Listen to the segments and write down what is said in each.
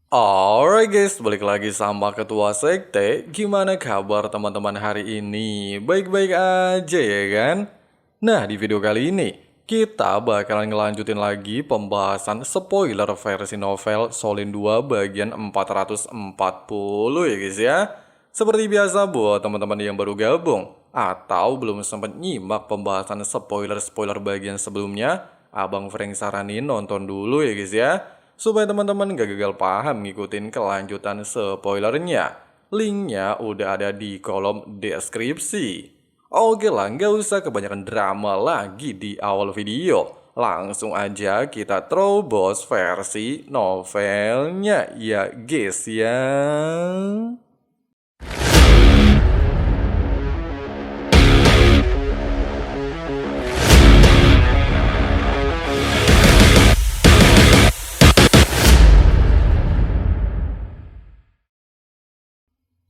Alright guys, balik lagi sama Ketua Sekte. Gimana kabar teman-teman hari ini? Baik-baik aja ya kan? Nah, di video kali ini kita bakalan ngelanjutin lagi pembahasan spoiler versi novel Solin 2 bagian 440 ya guys ya. Seperti biasa buat teman-teman yang baru gabung atau belum sempat nyimak pembahasan spoiler-spoiler bagian sebelumnya, Abang Frank saranin nonton dulu ya guys ya, supaya teman-teman gak gagal paham ngikutin kelanjutan spoilernya. Linknya udah ada di kolom deskripsi. Oke lah, nggak usah kebanyakan drama lagi di awal video. Langsung aja kita terobos versi novelnya ya guys ya.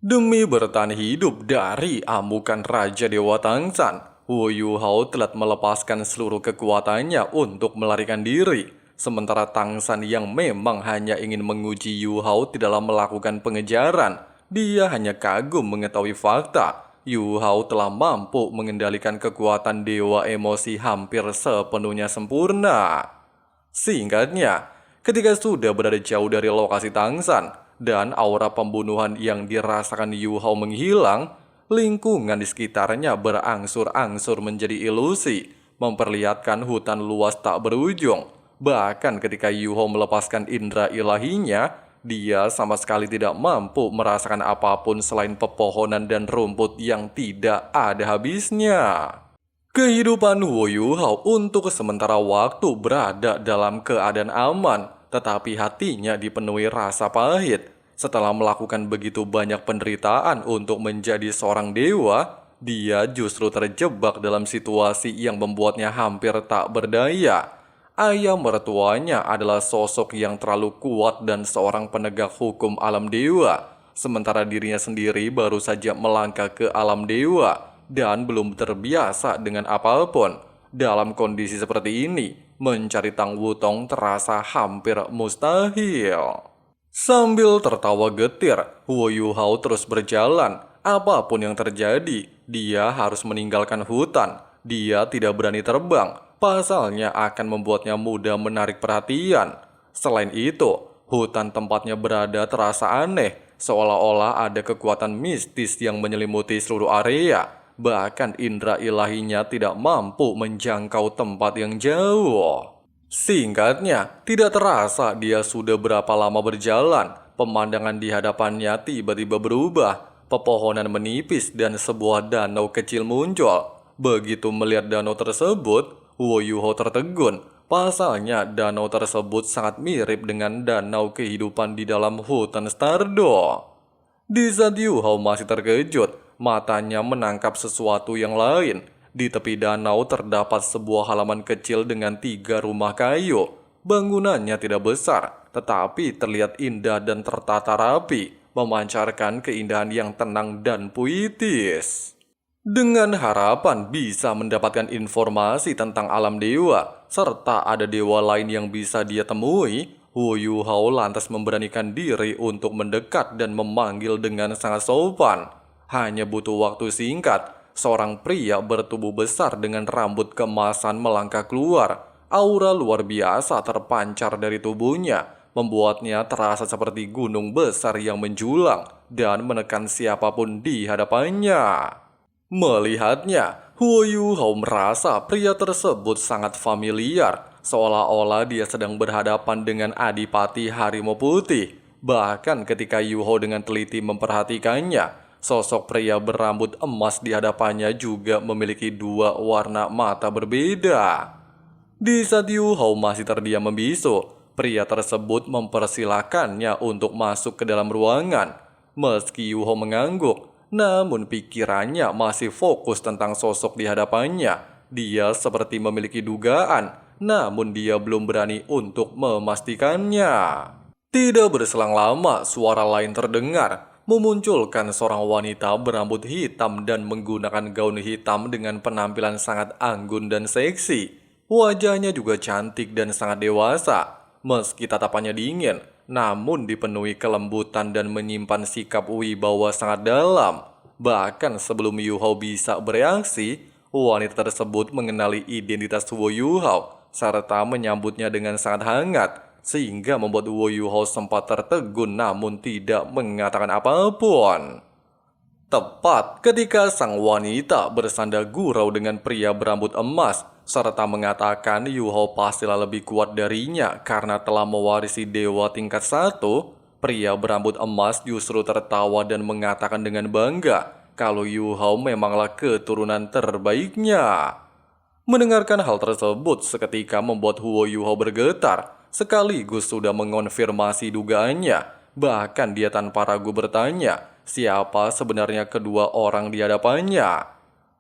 Demi bertahan hidup dari amukan Raja Dewa Tangsan, Wu Yuhao telah melepaskan seluruh kekuatannya untuk melarikan diri. Sementara Tangsan yang memang hanya ingin menguji Yu Hao tidaklah melakukan pengejaran. Dia hanya kagum mengetahui fakta. Yu Hao telah mampu mengendalikan kekuatan Dewa Emosi hampir sepenuhnya sempurna. Singkatnya, ketika sudah berada jauh dari lokasi Tangsan dan aura pembunuhan yang dirasakan Yu Hao menghilang, lingkungan di sekitarnya berangsur-angsur menjadi ilusi, memperlihatkan hutan luas tak berujung. Bahkan ketika Yu Hao melepaskan indera ilahinya, dia sama sekali tidak mampu merasakan apapun selain pepohonan dan rumput yang tidak ada habisnya. Kehidupan Wu Yuhao untuk sementara waktu berada dalam keadaan aman, tetapi hatinya dipenuhi rasa pahit. Setelah melakukan begitu banyak penderitaan untuk menjadi seorang dewa, dia justru terjebak dalam situasi yang membuatnya hampir tak berdaya. Ayah mertuanya adalah sosok yang terlalu kuat dan seorang penegak hukum alam dewa, sementara dirinya sendiri baru saja melangkah ke alam dewa dan belum terbiasa dengan apapun. Dalam kondisi seperti ini, mencari Tang Wutong terasa hampir mustahil. Sambil tertawa getir, Wu Yuhao terus berjalan. Apapun yang terjadi, dia harus meninggalkan hutan. Dia tidak berani terbang, pasalnya akan membuatnya mudah menarik perhatian. Selain itu, hutan tempatnya berada terasa aneh, seolah-olah ada kekuatan mistis yang menyelimuti seluruh area. Bahkan indera ilahinya tidak mampu menjangkau tempat yang jauh. Singkatnya, tidak terasa dia sudah berapa lama berjalan. Pemandangan di hadapannya tiba-tiba berubah. Pepohonan menipis dan sebuah danau kecil muncul. Begitu melihat danau tersebut, Wu Yuho tertegun. Pasalnya danau tersebut sangat mirip dengan danau kehidupan di dalam hutan Stardo. Di saat Yu Hao masih terkejut, matanya menangkap sesuatu yang lain. Di tepi danau terdapat sebuah halaman kecil dengan 3 rumah kayu. Bangunannya tidak besar, tetapi terlihat indah dan tertata rapi, memancarkan keindahan yang tenang dan puitis. Dengan harapan bisa mendapatkan informasi tentang alam dewa, serta ada dewa lain yang bisa dia temui, Wu Yuhao lantas memberanikan diri untuk mendekat dan memanggil dengan sangat sopan. Hanya butuh waktu singkat, seorang pria bertubuh besar dengan rambut keemasan melangkah keluar. Aura luar biasa terpancar dari tubuhnya, membuatnya terasa seperti gunung besar yang menjulang dan menekan siapapun di hadapannya. Melihatnya, Hu Yuhao merasa pria tersebut sangat familiar, seolah-olah dia sedang berhadapan dengan Adipati Harimau Putih. Bahkan ketika Yuhao dengan teliti memperhatikannya, sosok pria berambut emas di hadapannya juga memiliki 2 warna mata berbeda. Di saat Yuhao masih terdiam membisu, pria tersebut mempersilahkannya untuk masuk ke dalam ruangan. Meski Yuhao mengangguk, namun pikirannya masih fokus tentang sosok di hadapannya. Dia seperti memiliki dugaan, namun dia belum berani untuk memastikannya. Tidak berselang lama, suara lain terdengar, memunculkan seorang wanita berambut hitam dan menggunakan gaun hitam dengan penampilan sangat anggun dan seksi. Wajahnya juga cantik dan sangat dewasa. Meski tatapannya dingin, namun dipenuhi kelembutan dan menyimpan sikap wibawa sangat dalam. Bahkan sebelum Yu Hao bisa bereaksi, wanita tersebut mengenali identitas Wo Yu Hao serta menyambutnya dengan sangat hangat, sehingga membuat Wo Yu Hao sempat tertegun namun tidak mengatakan apapun. Tepat ketika sang wanita bersanda gurau dengan pria berambut emas, serta mengatakan Yu Hao pastilah lebih kuat darinya karena telah mewarisi dewa tingkat 1, pria berambut emas justru tertawa dan mengatakan dengan bangga kalau Yu Hao memanglah keturunan terbaiknya. Mendengarkan hal tersebut seketika membuat Huo Yu Hao bergetar, sekaligus sudah mengonfirmasi dugaannya. Bahkan dia tanpa ragu bertanya, siapa sebenarnya kedua orang di hadapannya.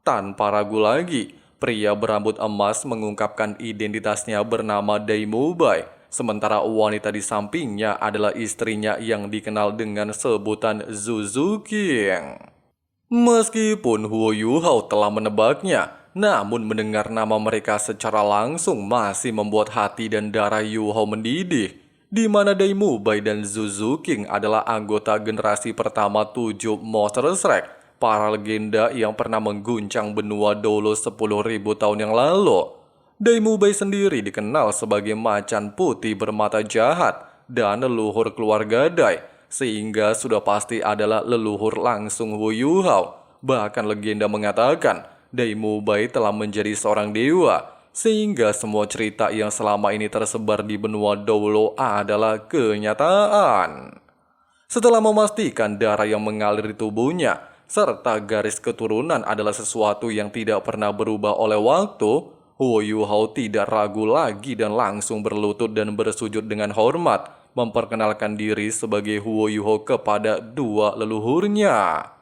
Tanpa ragu lagi, pria berambut emas mengungkapkan identitasnya bernama Dai Mubai, sementara wanita di sampingnya adalah istrinya yang dikenal dengan sebutan Zuzu King. Meskipun Huo Yu Hao telah menebaknya, namun mendengar nama mereka secara langsung masih membuat hati dan darah Yu Hao mendidih, di mana Dai Mubai dan Zuzu King adalah anggota generasi pertama 7 Monster Strike, para legenda yang pernah mengguncang benua Dolo 10.000 tahun yang lalu. Dai Mubai sendiri dikenal sebagai macan putih bermata jahat dan leluhur keluarga Dai, sehingga sudah pasti adalah leluhur langsung Wu Yu Hao. Bahkan legenda mengatakan Dai Mubai telah menjadi seorang dewa, sehingga semua cerita yang selama ini tersebar di benua Dolo adalah kenyataan. Setelah memastikan darah yang mengalir di tubuhnya, serta garis keturunan adalah sesuatu yang tidak pernah berubah oleh waktu, Huo Yu Hao tidak ragu lagi dan langsung berlutut dan bersujud dengan hormat, memperkenalkan diri sebagai Huo Yu Hao kepada dua leluhurnya.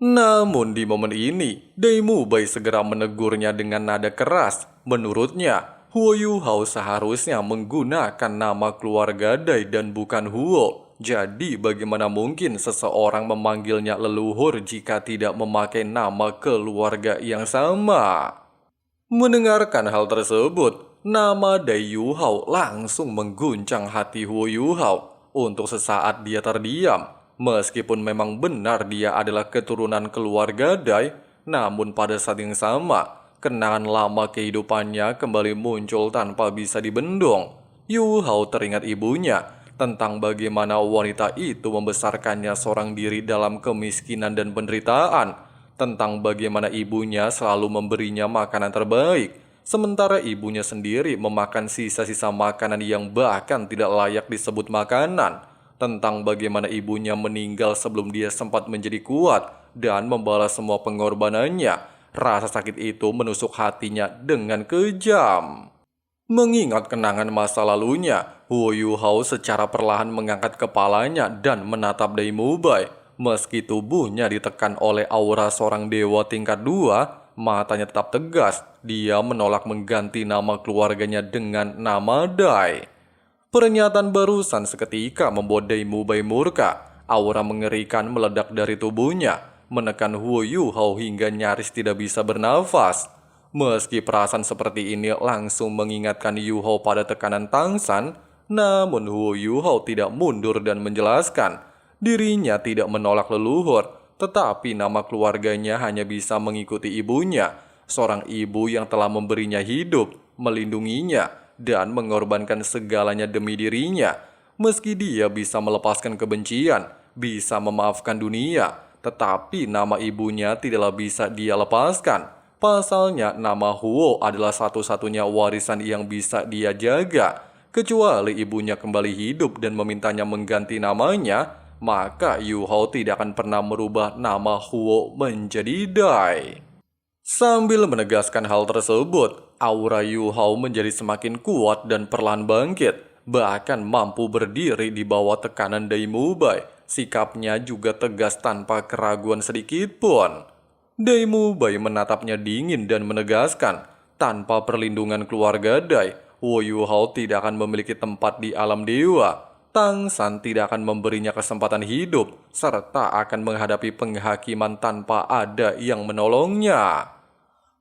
Namun di momen ini, Dai Mubai segera menegurnya dengan nada keras. Menurutnya, Huo Yu Hao seharusnya menggunakan nama keluarga Dai dan bukan Huo. Jadi bagaimana mungkin seseorang memanggilnya leluhur jika tidak memakai nama keluarga yang sama? Mendengarkan hal tersebut, nama Dai Yu Hao langsung mengguncang hati Huo Yu Hao. Untuk sesaat dia terdiam. Meskipun memang benar dia adalah keturunan keluarga Dai, namun pada saat yang sama, kenangan lama kehidupannya kembali muncul tanpa bisa dibendung. Yu Hao teringat ibunya tentang bagaimana wanita itu membesarkannya seorang diri dalam kemiskinan dan penderitaan, tentang bagaimana ibunya selalu memberinya makanan terbaik, sementara ibunya sendiri memakan sisa-sisa makanan yang bahkan tidak layak disebut makanan, tentang bagaimana ibunya meninggal sebelum dia sempat menjadi kuat dan membalas semua pengorbanannya. Rasa sakit itu menusuk hatinya dengan kejam. Mengingat kenangan masa lalunya, Huo Yu Hao secara perlahan mengangkat kepalanya dan menatap Dai Mubai. Meski tubuhnya ditekan oleh aura seorang dewa tingkat 2, matanya tetap tegas. Dia menolak mengganti nama keluarganya dengan nama Dai. Pernyataan barusan seketika membuat Dai Mubai murka. Aura mengerikan meledak dari tubuhnya, menekan Huo Yu Hao hingga nyaris tidak bisa bernafas. Meski perasaan seperti ini langsung mengingatkan Yu Hao pada tekanan Tangsan, namun Huo Yu Hao tidak mundur dan menjelaskan dirinya tidak menolak leluhur, tetapi nama keluarganya hanya bisa mengikuti ibunya, seorang ibu yang telah memberinya hidup, melindunginya, dan mengorbankan segalanya demi dirinya. Meski dia bisa melepaskan kebencian, bisa memaafkan dunia, tetapi nama ibunya tidaklah bisa dia lepaskan. Pasalnya nama Huo adalah satu-satunya warisan yang bisa dia jaga. Kecuali ibunya kembali hidup dan memintanya mengganti namanya, maka Yu Hao tidak akan pernah merubah nama Huo menjadi Dai. Sambil menegaskan hal tersebut, aura Yu Hao menjadi semakin kuat dan perlahan bangkit, bahkan mampu berdiri di bawah tekanan Dai Mubai. Sikapnya juga tegas tanpa keraguan sedikit pun. Dai Mubai menatapnya dingin dan menegaskan, tanpa perlindungan keluarga Dai, Huo Yu Hao tidak akan memiliki tempat di alam dewa. Tangsan tidak akan memberinya kesempatan hidup, serta akan menghadapi penghakiman tanpa ada yang menolongnya.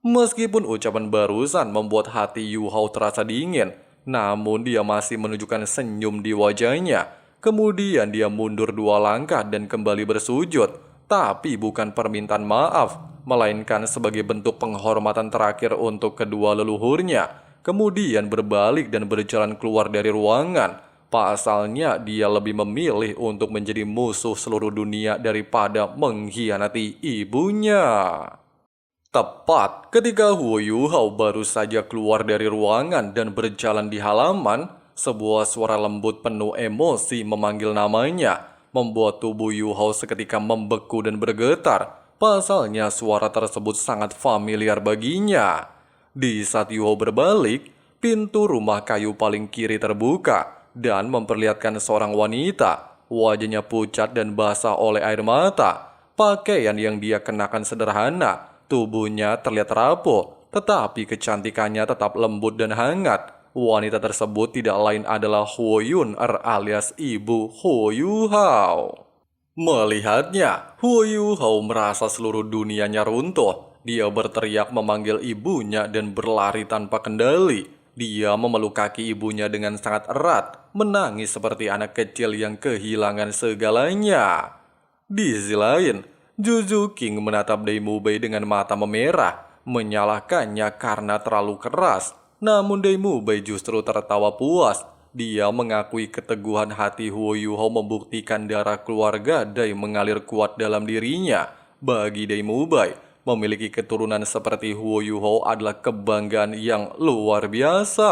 Meskipun ucapan barusan membuat hati Yu Hao terasa dingin, namun dia masih menunjukkan senyum di wajahnya. Kemudian dia mundur 2 langkah dan kembali bersujud. Tapi bukan permintaan maaf, melainkan sebagai bentuk penghormatan terakhir untuk kedua leluhurnya. Kemudian berbalik dan berjalan keluar dari ruangan. Pasalnya dia lebih memilih untuk menjadi musuh seluruh dunia daripada mengkhianati ibunya. Tepat ketika Huo Yuhao baru saja keluar dari ruangan dan berjalan di halaman, sebuah suara lembut penuh emosi memanggil namanya, membuat tubuh Yuhao seketika membeku dan bergetar. Pasalnya suara tersebut sangat familiar baginya. Di saat Yuhao berbalik, pintu rumah kayu paling kiri terbuka dan memperlihatkan seorang wanita. Wajahnya pucat dan basah oleh air mata. Pakaian yang dia kenakan sederhana. Tubuhnya terlihat rapuh, tetapi kecantikannya tetap lembut dan hangat. Wanita tersebut tidak lain adalah Huo Yun-er alias ibu Huo Yuhao. Melihatnya, Huo Yuhao merasa seluruh dunianya runtuh. Dia berteriak memanggil ibunya dan berlari tanpa kendali. Dia memeluk kaki ibunya dengan sangat erat, menangis seperti anak kecil yang kehilangan segalanya. Di sisi lain, Juju King menatap Daimu Bei dengan mata memerah, menyalahkannya karena terlalu keras. Namun Daimu Bei justru tertawa puas. Dia mengakui keteguhan hati Huo Yuhao membuktikan darah keluarga Dai mengalir kuat dalam dirinya. Bagi Daimu Bei, memiliki keturunan seperti Huo Yuhao adalah kebanggaan yang luar biasa.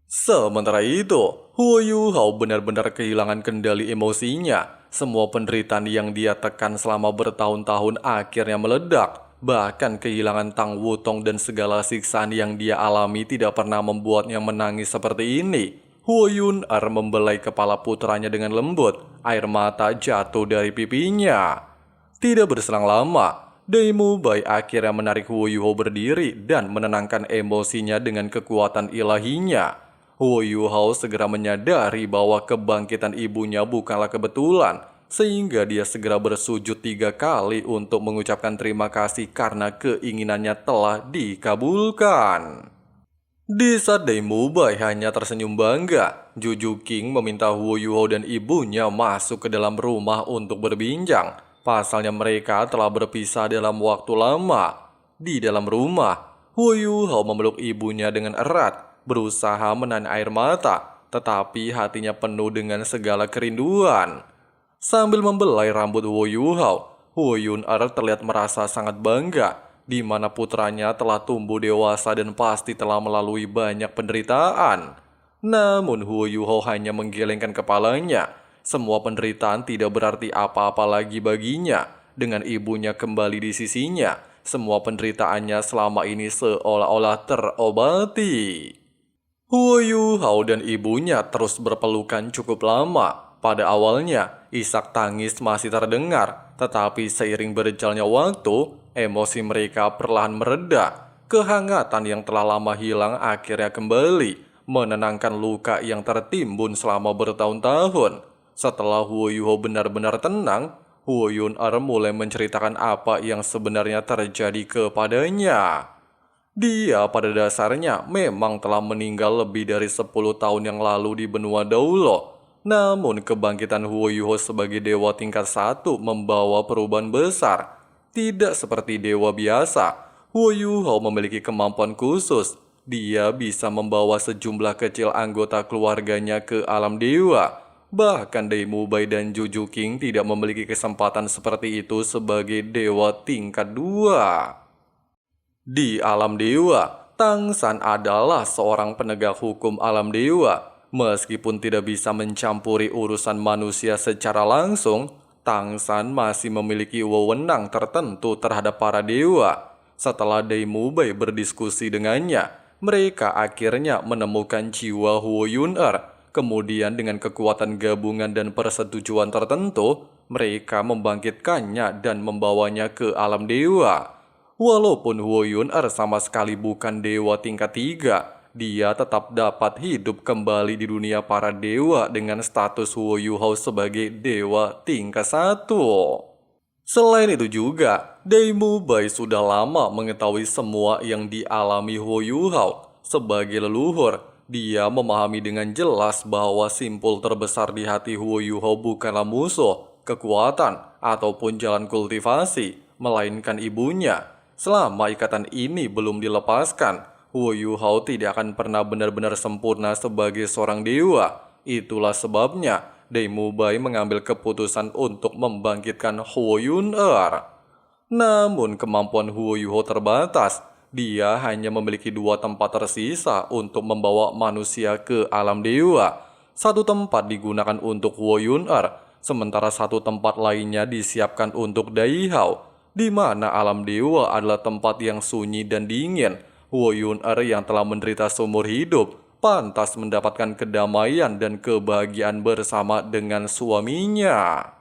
Sementara itu, Huo Yuhao benar-benar kehilangan kendali emosinya. Semua penderitaan yang dia tekan selama bertahun-tahun akhirnya meledak. Bahkan kehilangan Tang Wutong dan segala siksaan yang dia alami tidak pernah membuatnya menangis seperti ini. Huo Yun-er membelai kepala putranya dengan lembut. Air mata jatuh dari pipinya. Tidak berselang lama, Daimu Bei akhirnya menarik Huo Yuhao berdiri dan menenangkan emosinya dengan kekuatan ilahinya. Huo Yuhao segera menyadari bahwa kebangkitan ibunya bukanlah kebetulan, sehingga dia segera bersujud 3 kali untuk mengucapkan terima kasih karena keinginannya telah dikabulkan. Di saat Daimu Bei hanya tersenyum bangga, Juju King meminta Huo Yuhao dan ibunya masuk ke dalam rumah untuk berbincang. Pasalnya mereka telah berpisah dalam waktu lama. Di dalam rumah, Huo Yuhao memeluk ibunya dengan erat, berusaha menahan air mata, tetapi hatinya penuh dengan segala kerinduan. Sambil membelai rambut Huo Yuhao, Huo Yun-er terlihat merasa sangat bangga, di mana putranya telah tumbuh dewasa dan pasti telah melalui banyak penderitaan. Namun Huo Yuhao hanya menggelengkan kepalanya. Semua penderitaan tidak berarti apa-apa lagi baginya. Dengan ibunya kembali di sisinya, semua penderitaannya selama ini seolah-olah terobati. Huo Yuhao dan ibunya terus berpelukan cukup lama. Pada awalnya, isak tangis masih terdengar, tetapi seiring berjalannya waktu, emosi mereka perlahan mereda. Kehangatan yang telah lama hilang akhirnya kembali, menenangkan luka yang tertimbun selama bertahun-tahun. Setelah Huo Yuhao benar-benar tenang, Huo Yun-er mulai menceritakan apa yang sebenarnya terjadi kepadanya. Dia pada dasarnya memang telah meninggal lebih dari 10 tahun yang lalu di benua Daulo. Namun kebangkitan Huo Yuhao sebagai dewa tingkat 1 membawa perubahan besar. Tidak seperti dewa biasa, Huo Yuhao memiliki kemampuan khusus. Dia bisa membawa sejumlah kecil anggota keluarganya ke alam dewa. Bahkan Daimu Bei dan Juju King tidak memiliki kesempatan seperti itu sebagai dewa tingkat 2. Di alam dewa, Tang San adalah seorang penegak hukum alam dewa. Meskipun tidak bisa mencampuri urusan manusia secara langsung, Tang San masih memiliki wewenang tertentu terhadap para dewa. Setelah Daimu Bei berdiskusi dengannya, mereka akhirnya menemukan jiwa Huo Yun-er. Kemudian dengan kekuatan gabungan dan persetujuan tertentu, mereka membangkitkannya dan membawanya ke alam dewa. Walaupun Huo Yun-er sama sekali bukan dewa tingkat 3, dia tetap dapat hidup kembali di dunia para dewa dengan status Huo Yuhao sebagai dewa tingkat 1. Selain itu juga, Daimu Bei sudah lama mengetahui semua yang dialami Huo Yuhao. Sebagai leluhur, dia memahami dengan jelas bahwa simpul terbesar di hati Huo Yuho bukanlah musuh, kekuatan, ataupun jalan kultivasi, melainkan ibunya. Selama ikatan ini belum dilepaskan, Huo Yuho tidak akan pernah benar-benar sempurna sebagai seorang dewa. Itulah sebabnya Dai Mubai mengambil keputusan untuk membangkitkan Huo Yun-er. Namun kemampuan Huo Yuho terbatas. Dia hanya memiliki 2 tempat tersisa untuk membawa manusia ke alam dewa. Satu tempat digunakan untuk Huo Yun-er, sementara satu tempat lainnya disiapkan untuk Dai Hao, di mana alam dewa adalah tempat yang sunyi dan dingin. Huo Yun-er yang telah menderita seumur hidup pantas mendapatkan kedamaian dan kebahagiaan bersama dengan suaminya.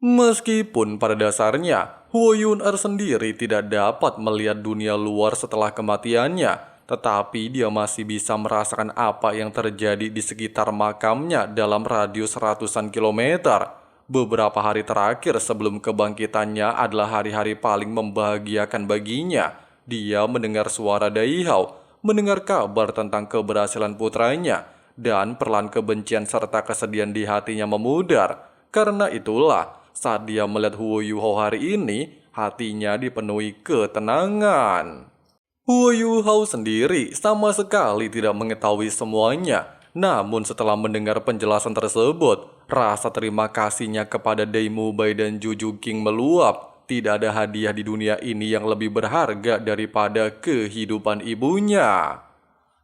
Meskipun pada dasarnya Huo Yun-er sendiri tidak dapat melihat dunia luar setelah kematiannya, tetapi dia masih bisa merasakan apa yang terjadi di sekitar makamnya dalam radius ratusan kilometer. Beberapa hari terakhir sebelum kebangkitannya adalah hari-hari paling membahagiakan baginya. Dia mendengar suara Dai Hao, mendengar kabar tentang keberhasilan putranya, dan perlahan kebencian serta kesedihan di hatinya memudar. Karena itulah, saat dia melihat Huo Yuho hari ini, hatinya dipenuhi ketenangan. Huo Yuho sendiri sama sekali tidak mengetahui semuanya. Namun setelah mendengar penjelasan tersebut, rasa terima kasihnya kepada Dai Mubai dan Juju King meluap. Tidak ada hadiah di dunia ini yang lebih berharga daripada kehidupan ibunya.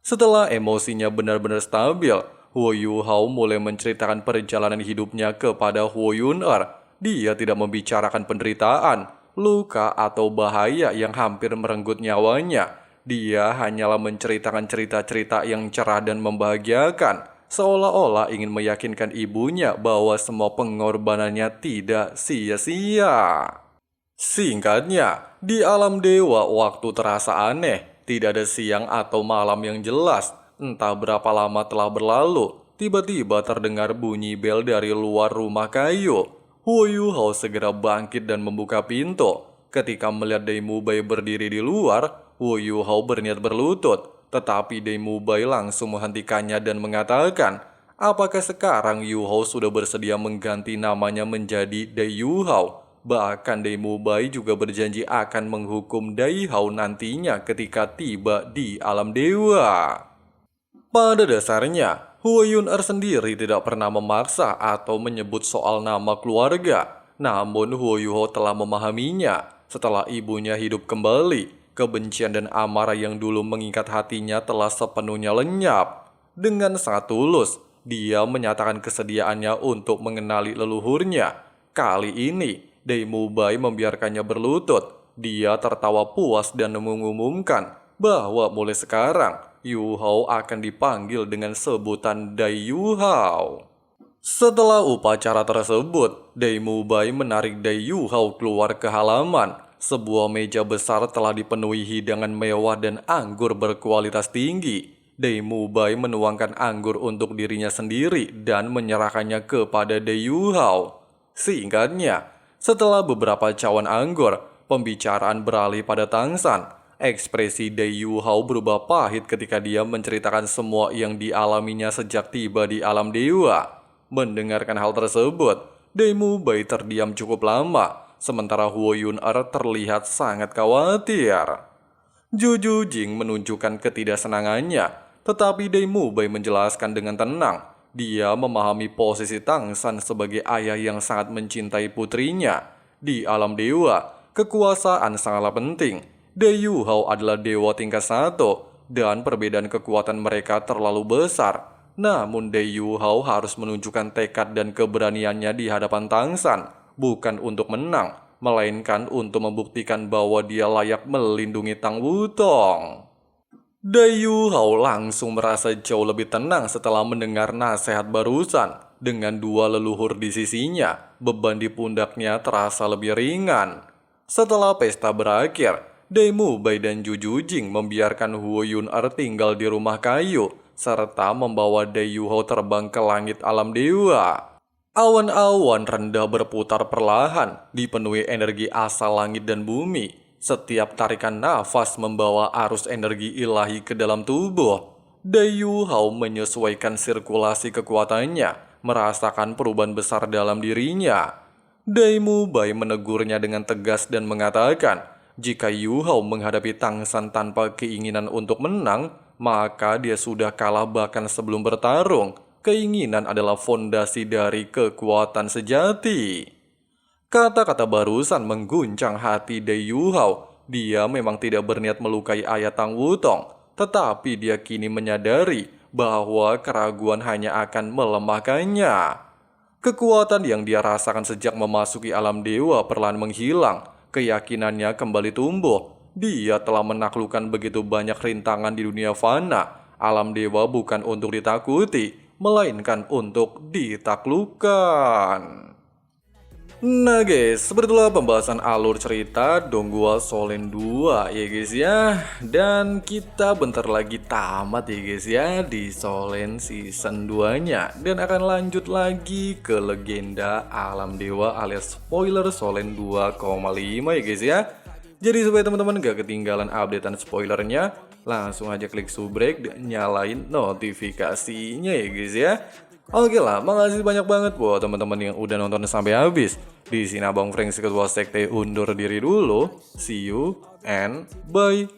Setelah emosinya benar-benar stabil, Huo Yuho mulai menceritakan perjalanan hidupnya kepada Huo Yun-er. Dia tidak membicarakan penderitaan, luka, atau bahaya yang hampir merenggut nyawanya. Dia hanyalah menceritakan cerita-cerita yang cerah dan membahagiakan, seolah-olah ingin meyakinkan ibunya bahwa semua pengorbanannya tidak sia-sia. Singkatnya, di alam dewa waktu terasa aneh, tidak ada siang atau malam yang jelas. Entah berapa lama telah berlalu, tiba-tiba terdengar bunyi bel dari luar rumah kayu. Huo Yuho segera bangkit dan membuka pintu. Ketika melihat Dai Mubai berdiri di luar, Huo Yuho berniat berlutut. Tetapi Dai Mubai langsung menghentikannya dan mengatakan, apakah sekarang Yuho sudah bersedia mengganti namanya menjadi Dai Yuho? Bahkan Dai Mubai juga berjanji akan menghukum Dai Hao nantinya ketika tiba di alam dewa. Pada dasarnya, Huo Yun-er sendiri tidak pernah memaksa atau menyebut soal nama keluarga. Namun Huo Yuho telah memahaminya. Setelah ibunya hidup kembali, kebencian dan amarah yang dulu mengikat hatinya telah sepenuhnya lenyap. Dengan sangat tulus, dia menyatakan kesediaannya untuk mengenali leluhurnya. Kali ini, Dai Mubai membiarkannya berlutut. Dia tertawa puas dan mengumumkan bahwa mulai sekarang Yu Hao akan dipanggil dengan sebutan Dai Yu Hao. Setelah upacara tersebut, Dai Mubai menarik Dai Yu Hao keluar ke halaman. Sebuah meja besar telah dipenuhi hidangan mewah dan anggur berkualitas tinggi. Dai Mubai menuangkan anggur untuk dirinya sendiri dan menyerahkannya kepada Dai Yu Hao. Singkatnya, setelah beberapa cawan anggur, pembicaraan beralih pada Tangsan. Ekspresi Dai Yu Hao berubah pahit ketika dia menceritakan semua yang dialaminya sejak tiba di alam dewa. Mendengarkan hal tersebut, Dai Mubai terdiam cukup lama, sementara Huo Yun-er terlihat sangat khawatir. Juju Jing menunjukkan ketidaksenangannya, tetapi Dai Mubai menjelaskan dengan tenang. Dia memahami posisi Tangsan sebagai ayah yang sangat mencintai putrinya. Di alam dewa, kekuasaan sangatlah penting. Dai Yu Hao adalah dewa tingkat 1, dan perbedaan kekuatan mereka terlalu besar. Namun Dai Yu Hao harus menunjukkan tekad dan keberaniannya di hadapan Tangsan, bukan untuk menang, melainkan untuk membuktikan bahwa dia layak melindungi Tang Wutong. Dai Yu Hao langsung merasa jauh lebih tenang setelah mendengar nasihat barusan. Dengan 2 leluhur di sisinya, beban di pundaknya terasa lebih ringan. Setelah pesta berakhir, Dai Mubai dan Juju Jing membiarkan Huo Yun-er tinggal di rumah kayu, serta membawa Dai Yu Hao terbang ke langit alam dewa. Awan-awan rendah berputar perlahan, dipenuhi energi asal langit dan bumi. Setiap tarikan nafas membawa arus energi ilahi ke dalam tubuh. Dayu Hao menyesuaikan sirkulasi kekuatannya, merasakan perubahan besar dalam dirinya. Daimu Bai menegurnya dengan tegas dan mengatakan, jika Yu Hao menghadapi Tang San tanpa keinginan untuk menang, maka dia sudah kalah bahkan sebelum bertarung. Keinginan adalah fondasi dari kekuatan sejati. Kata-kata barusan mengguncang hati Dayu Hao. Dia memang tidak berniat melukai ayah Tang Wutong, tetapi dia kini menyadari bahwa keraguan hanya akan melemahkannya. Kekuatan yang dia rasakan sejak memasuki alam dewa perlahan menghilang. Keyakinannya kembali tumbuh. Dia telah menaklukkan begitu banyak rintangan di dunia fana. Alam dewa bukan untuk ditakuti, melainkan untuk ditaklukkan. Nah guys, seperti itulah pembahasan alur cerita Donghua Shonen 2 ya guys ya. Dan kita bentar lagi tamat ya guys ya di Shonen season 2 nya. Dan akan lanjut lagi ke legenda alam dewa alias spoiler Shonen 2,5 ya guys ya. Jadi supaya teman-teman gak ketinggalan updatean spoilernya, langsung aja klik subrek dan nyalain notifikasinya ya guys ya. Oke lah, makasih banyak banget buat teman-teman yang udah nonton sampai habis. Di sini Abang Frank si Ketua Sekte undur diri dulu. See you and bye.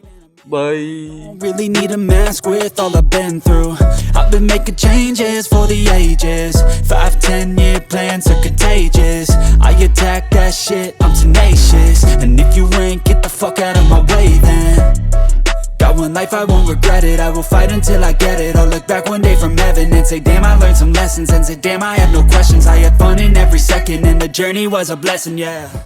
Bye. Really need a mask with all I've been through. I've been making changes for the ages. 5-10 year plans are contagious. I attack that shit, I'm tenacious. And if you ain't, get the fuck out of my way then. Got one life, I won't regret it. I will fight until I get it. I'll look back one day from heaven and say, damn, I learned some lessons. And say, damn, I have no questions. I had fun in every second, and the journey was a blessing, yeah.